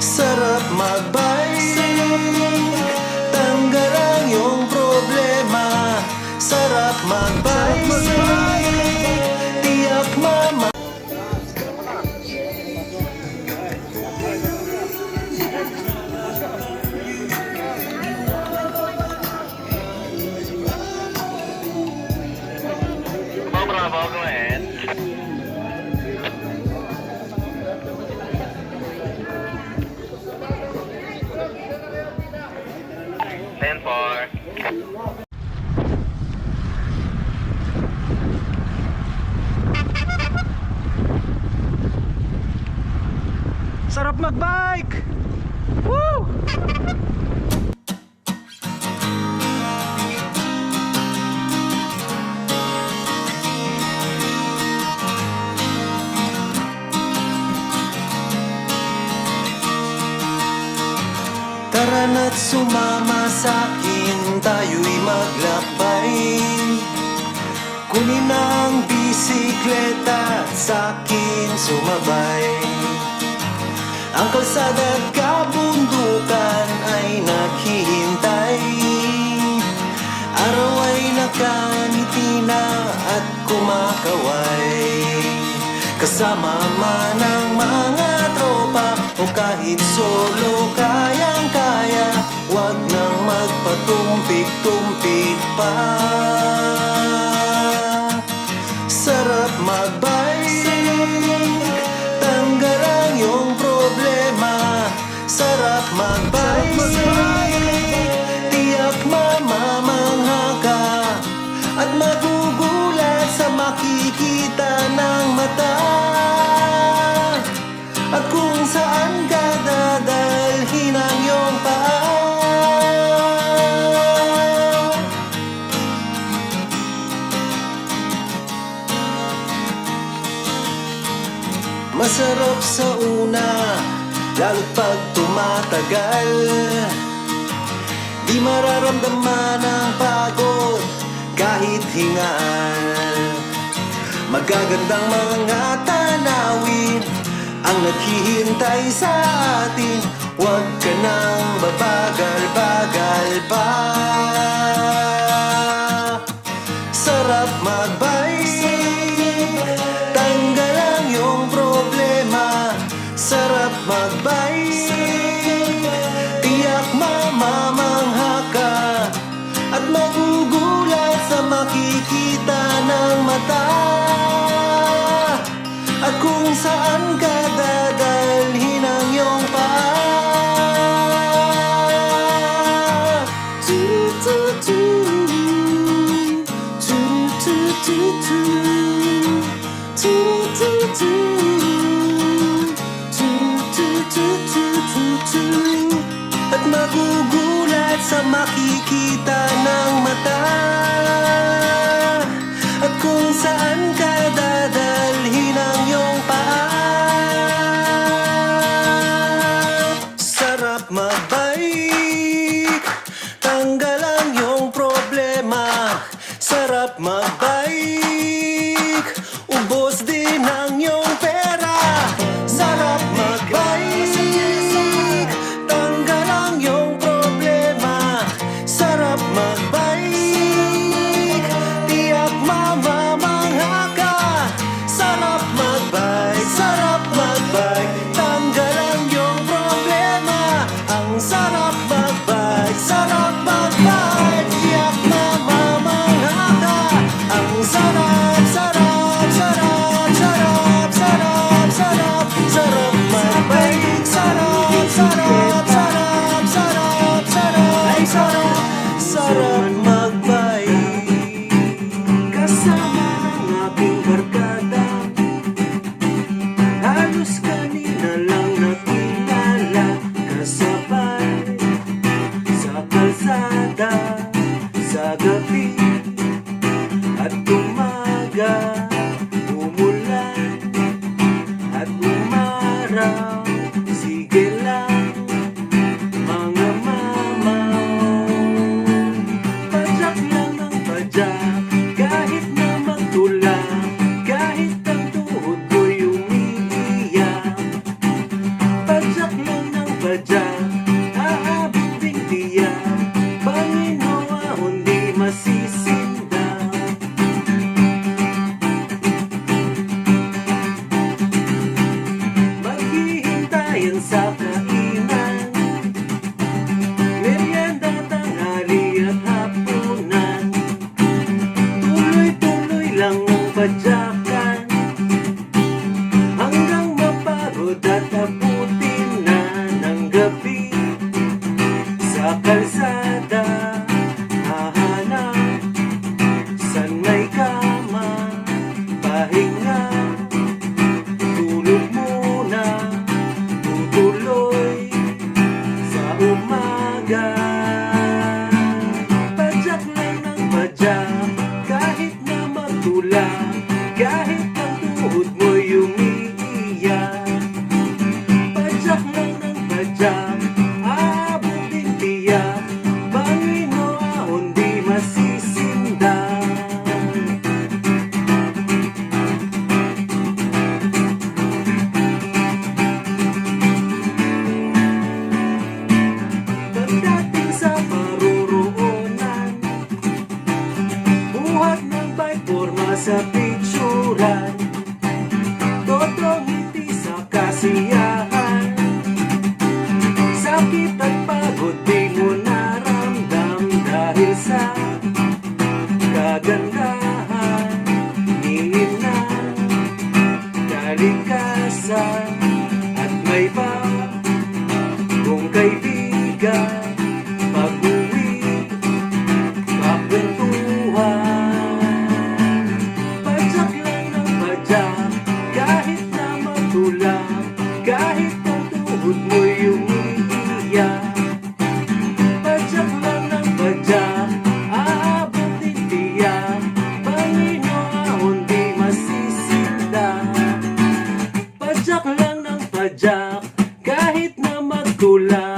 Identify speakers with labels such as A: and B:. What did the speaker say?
A: Sarap magbike, tanggal ang iyong problema. Sarap magbike, tiyak mama.
B: Bravo, go ahead. Ten four.
A: Sarap magbike! Woo! Tara na't sumama sa'kin, tayo'y maglakbay. Kunin ang bisikleta at sa'kin sumabay. Ang kalsada at kabundukan ay naghihintay. Araw ay nakangiti na at kumakaway. Kasama man ang mga tropa o kahit solo kayang-kaya. Huwag nang magpatumpik-tumpik pa. Sarap magbike, tanggal ang iyong problema. Sarap magbike, tiyak mamamangha ka. At magugulat sa makikita ng mata. At kung saan ka dadalhin ang iyong paa. Masarap sa una, lalo't pag tumatagal. Di mararamdaman ang pagod kahit hingal. Magagandang mga tanawin ang naghihintay sa atin. Huwag ka nang babagal-bagal pa. Sarap magbike, tanggal ang iyong problema. Sarap magbike, tiyak mamamangha ka. At magugulat sa makikita ng mata. At kung saan ka dadalhin ang iyong paa. At magugulat sa makikita ng mata. At kung saan ka dadalhin ang iyong paa. Sarap magbike, tanggal ang iyong problema. Sarap magbike, ubos din ang iyong pera. Sarap magbike, tanggal ang iyong problema. Sarap magbike, tiyak mamamangha ka. sa kainan, merienda, tanghali at hapunan. Tuloy-tuloy lang ang padyakan hanggang mapagod at abutin na ng gabi. Sa kalsada hahanap san may kama, pahinga, tulog muna, tutuloy sa umaga. Padyak lang ng padyak, kahit na matulak, kahit ang tuhod mo'y umiiyak. Padyak lang ng padyak, aabot din tiyak, bangin mo ahon di masisindak. Pagdating sa paruroonan, buhat ng bike forma sa picturan, totong ngiti sa kasiyahan. Sakit at pagod di mo naramdam dahil sa kagandahan, ngingin na kalikasan. At may pa kung kaibigan, pag-uwi, kakwentuhan. Padyak lang ng padyak, kahit na matulak, kahit ang tuhod mo'y umiiyak. Padyak lang ng padyak, aabot din tiyak, bangin mo ahon di masisindak. Padyak lang ng padyak, kahit na magtulak,